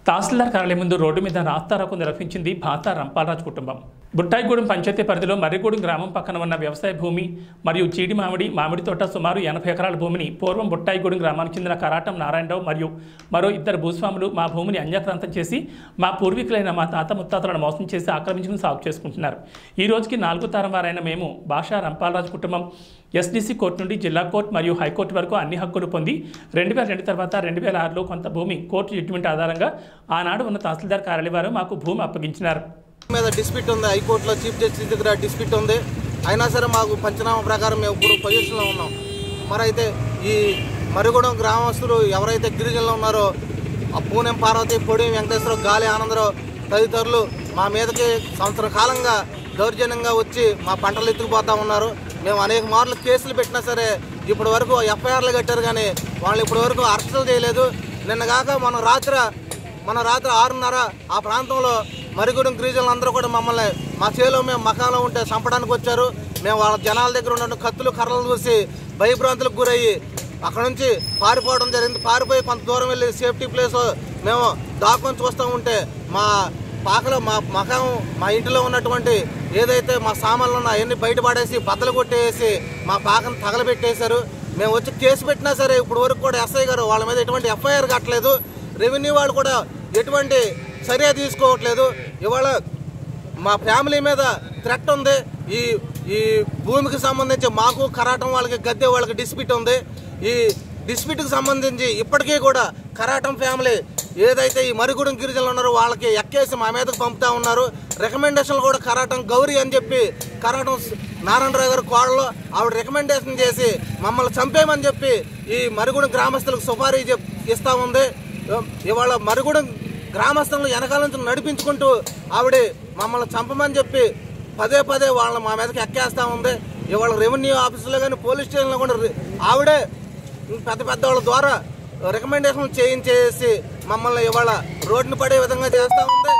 తహసీల్దార్ కార్యాలయం ముందు రోడ్డు మీద రాస్తారోకో నిర్వహించింది భాతా రంపాలరాజు కుటుంబం. బుట్టాయిగూడెం పంచాయతీ పరిధిలో మర్రిగూడెం గ్రామం పక్కన ఉన్న వ్యవసాయ భూమి మరియు చీడి మామిడి తోట సుమారు 80 ఎకరాల భూమిని పూర్వం బుట్టాయిగూడెం గ్రామానికి చెందిన కరాటం నారాయణరావు మరియు మరో ఇద్దరు భూస్వాములు మా భూమిని అన్యాక్రాంతం చేసి మా పూర్వీకులైన మా తాత ముత్తాతలను మోసం చేసి ఆక్రమించుకుని సాగు చేసుకుంటున్నారు. ఈ రోజుకి 4వ తరం వారైన మేము భాషా రంపాలరాజు కుటుంబం ఎస్డీసీ కోర్టు నుండి జిల్లా కోర్టు మరియు హైకోర్టు వరకు అన్ని హక్కులు పొంది 2002 తర్వాత 2006లో కొంత భూమి కోర్టు జడ్జిమెంట్ ఆధారంగా ఆనాడు ఉన్న తహసీల్దార్ కార్యాలయం వారు మాకు భూమి అప్పగించినారు. మీద డిస్ప్యూట్ ఉంది, హైకోర్టులో చీఫ్ జస్టిస్ దగ్గర డిస్ప్యూట్ ఉంది. అయినా సరే మాకు పంచనామా ప్రకారం మేము ఇప్పుడు పొజిషన్లో ఉన్నాం. మరైతే ఈ మర్రిగూడెం గ్రామస్తులు ఎవరైతే గిరిజనులు ఉన్నారో పూనెం పార్వతి, పొడి వెంకటేశ్వరరావు, గాలి ఆనందరావు తదితరులు మా మీదకి సంవత్సర కాలంగా దౌర్జన్యంగా వచ్చి మా పంటలు ఎత్తుకుపోతూ ఉన్నారు. మేము అనేక మార్లు కేసులు పెట్టినా సరే ఇప్పటి వరకు ఎఫ్ఐఆర్లు కట్టారు, కానీ వాళ్ళు ఇప్పటి వరకు అరెస్టులు చేయలేదు. నిన్నగాక మన రాత్రి 6:30 ఆ ప్రాంతంలో మర్రిగూడెం గిరిజనులు అందరూ కూడా మమ్మల్ని మా చేలో మేము మకాంలో ఉంటే చంపడానికి వచ్చారు. మేము వాళ్ళ జనాల దగ్గర ఉన్న కత్తులు కర్రలు చూసి భయభ్రాంతులకు గురయ్యి అక్కడ నుంచి పారిపోవడం జరిగింది. పారిపోయి కొంత దూరం వెళ్ళి సేఫ్టీ ప్లేస్ మేము దాక్కుని చూస్తూ ఉంటే మా పాకలో మా ఇంటిలో ఉన్నటువంటి ఏదైతే మా సామాన్లు ఉన్నా అవన్నీ బయటపడేసి బద్దలు కొట్టేసి మా పాకను తగలబెట్టేశారు. మేము వచ్చి కేసు పెట్టినా సరే ఇప్పుడు వరకు కూడా ఎస్ఐ గారు వాళ్ళ మీద ఎటువంటి ఎఫ్ఐఆర్ కట్టలేదు. రెవెన్యూ వాళ్ళు కూడా ఎటువంటి చర్య తీసుకోవట్లేదు. ఇవాళ మా ఫ్యామిలీ మీద థ్రెట్ ఉంది. ఈ భూమికి సంబంధించి మాకు కరాటం వాళ్ళకి గద్దె వాళ్ళకి డిస్ప్యూట్ ఉంది. ఈ డిస్ప్యూట్కి సంబంధించి ఇప్పటికీ కూడా కరాటం ఫ్యామిలీ ఏదైతే ఈ మర్రిగూడెం గిరిజనులు ఉన్నారో వాళ్ళకి ఎక్కేసి మా మీదకి పంపుతా ఉన్నారు. రికమెండేషన్లు కూడా కరాటం గౌరీ అని చెప్పి కరాటం నారాయణరావు గారి కోడలో ఆవిడ రికమెండేషన్ చేసి మమ్మల్ని చంపేయమని చెప్పి ఈ మర్రిగూడెం గ్రామస్తులకు సుపారీ ఇస్తూ ఉంది. ఇవాళ మర్రిగూడెం గ్రామస్తులను వెనకాల నుంచి నడిపించుకుంటూ ఆవిడ మమ్మల్ని చంపమని చెప్పి పదే వాళ్ళని మా మీదకి ఎక్కేస్తూ ఉంది. ఇవాళ రెవెన్యూ ఆఫీసులో కానీ పోలీస్ స్టేషన్లో కూడా ఆవిడే పెద్ద వాళ్ళ ద్వారా రికమెండేషన్ చేయించేసి మమ్మల్ని ఇవాళ రోడ్డును పడే విధంగా చేస్తూ ఉంది.